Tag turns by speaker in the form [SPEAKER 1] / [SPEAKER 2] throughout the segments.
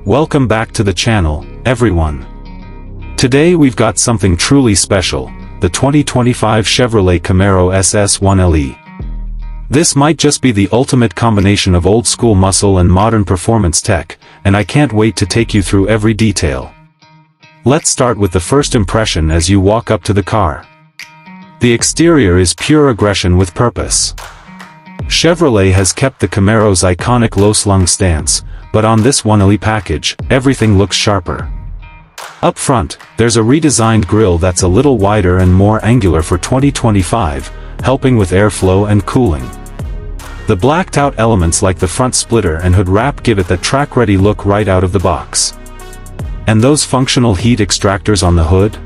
[SPEAKER 1] Welcome back to the channel, everyone. Today we've got something truly special, the 2025 Chevrolet Camaro SS 1LE. This might just be the ultimate combination of old-school muscle and modern performance tech, and I can't wait to take you through every detail. Let's start with the first impression as you walk up to the car. The exterior is pure aggression with purpose. Chevrolet has kept the Camaro's iconic low-slung stance, but on this 1LE package, everything looks sharper. Up front, there's a redesigned grille that's a little wider and more angular for 2025, helping with airflow and cooling. The blacked-out elements like the front splitter and hood wrap give it that track-ready look right out of the box. And those functional heat extractors on the hood?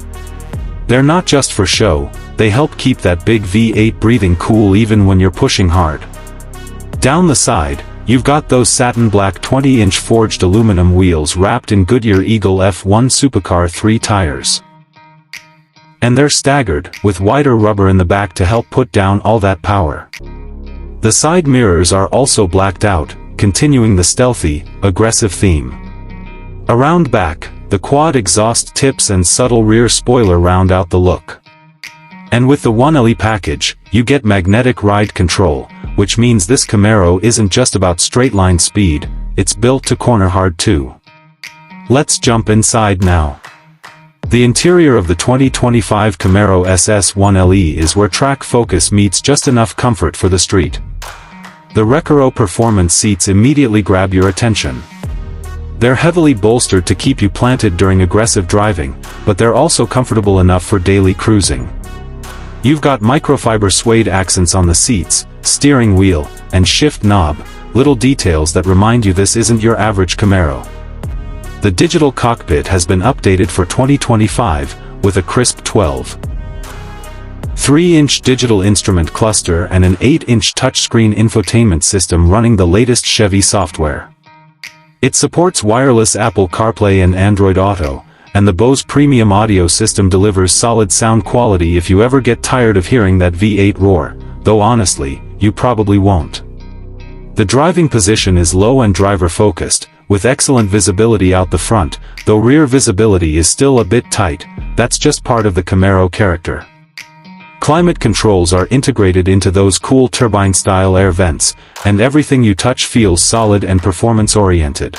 [SPEAKER 1] They're not just for show, they help keep that big V8 breathing cool even when you're pushing hard. Down the side, you've got those satin black 20-inch forged aluminum wheels wrapped in Goodyear Eagle F1 Supercar 3 tires. And they're staggered, with wider rubber in the back to help put down all that power. The side mirrors are also blacked out, continuing the stealthy, aggressive theme. Around back, the quad exhaust tips and subtle rear spoiler round out the look. And with the 1LE package, you get magnetic ride control, which means this Camaro isn't just about straight-line speed, it's built to corner hard too. Let's jump inside now. The interior of the 2025 Camaro SS 1LE is where track focus meets just enough comfort for the street. The Recaro Performance seats immediately grab your attention. They're heavily bolstered to keep you planted during aggressive driving, but they're also comfortable enough for daily cruising. You've got microfiber suede accents on the seats, steering wheel, and shift knob, little details that remind you this isn't your average Camaro. The digital cockpit has been updated for 2025, with a crisp 12.3-inch digital instrument cluster and an 8-inch touchscreen infotainment system running the latest Chevy software. It supports wireless Apple CarPlay and Android Auto, and the Bose premium audio system delivers solid sound quality if you ever get tired of hearing that V8 roar, though honestly, you probably won't. The driving position is low and driver-focused, with excellent visibility out the front, though rear visibility is still a bit tight. That's just part of the Camaro character. Climate controls are integrated into those cool turbine-style air vents, and everything you touch feels solid and performance-oriented.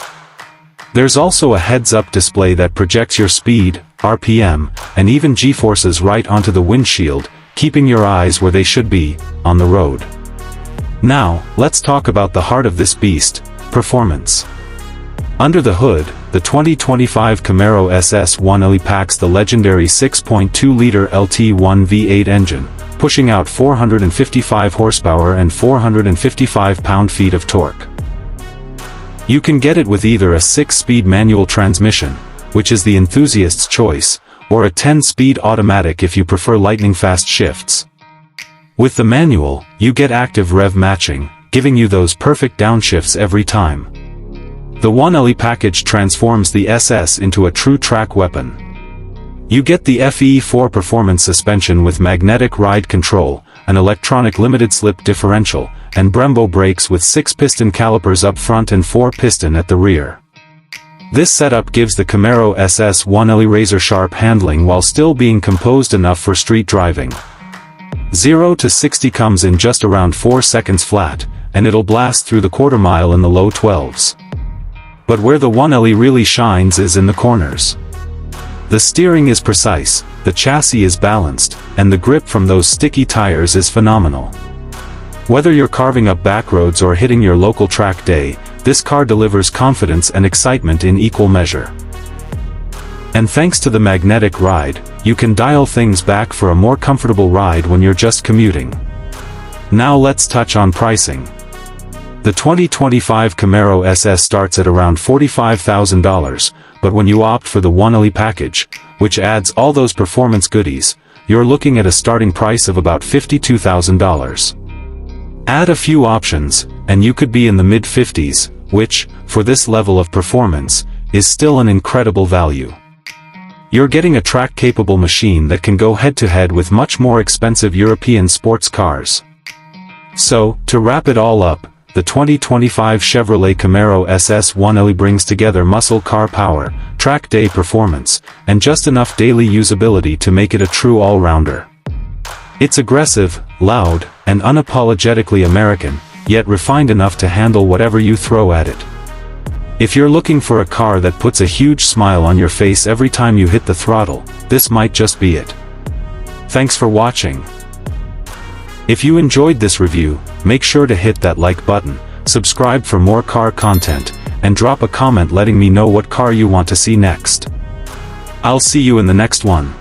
[SPEAKER 1] There's also a heads-up display that projects your speed, RPM, and even G-forces right onto the windshield, keeping your eyes where they should be, on the road. Now, let's talk about the heart of this beast, performance. Under the hood, the 2025 Camaro SS 1LE packs the legendary 6.2-liter LT1 V8 engine, pushing out 455 horsepower and 455 pound-feet of torque. You can get it with either a 6-speed manual transmission, which is the enthusiast's choice, or a 10-speed automatic if you prefer lightning-fast shifts. With the manual, you get active rev matching, giving you those perfect downshifts every time. The 1LE package transforms the SS into a true track weapon. You get the FE4 performance suspension with magnetic ride control, an electronic limited-slip differential, and Brembo brakes with 6-piston calipers up front and 4-piston at the rear. This setup gives the Camaro SS 1LE razor-sharp handling while still being composed enough for street driving. 0 to 60 comes in just around 4 seconds flat, and it'll blast through the quarter-mile in the low 12s. But where the 1LE really shines is in the corners. The steering is precise, the chassis is balanced, and the grip from those sticky tires is phenomenal. Whether you're carving up backroads or hitting your local track day, this car delivers confidence and excitement in equal measure. And thanks to the magnetic ride, you can dial things back for a more comfortable ride when you're just commuting. Now let's touch on pricing. The 2025 Camaro SS starts at around $45,000, but when you opt for the 1LE package, which adds all those performance goodies, you're looking at a starting price of about $52,000. Add a few options, and you could be in the mid-50s, which, for this level of performance, is still an incredible value. You're getting a track-capable machine that can go head-to-head with much more expensive European sports cars. So, to wrap it all up, the 2025 Chevrolet Camaro SS 1LE brings together muscle car power, track day performance, and just enough daily usability to make it a true all-rounder. It's aggressive, loud, and unapologetically American, yet refined enough to handle whatever you throw at it. If you're looking for a car that puts a huge smile on your face every time you hit the throttle, this might just be it. Thanks for watching. If you enjoyed this review, make sure to hit that like button, subscribe for more car content, and drop a comment letting me know what car you want to see next. I'll see you in the next one.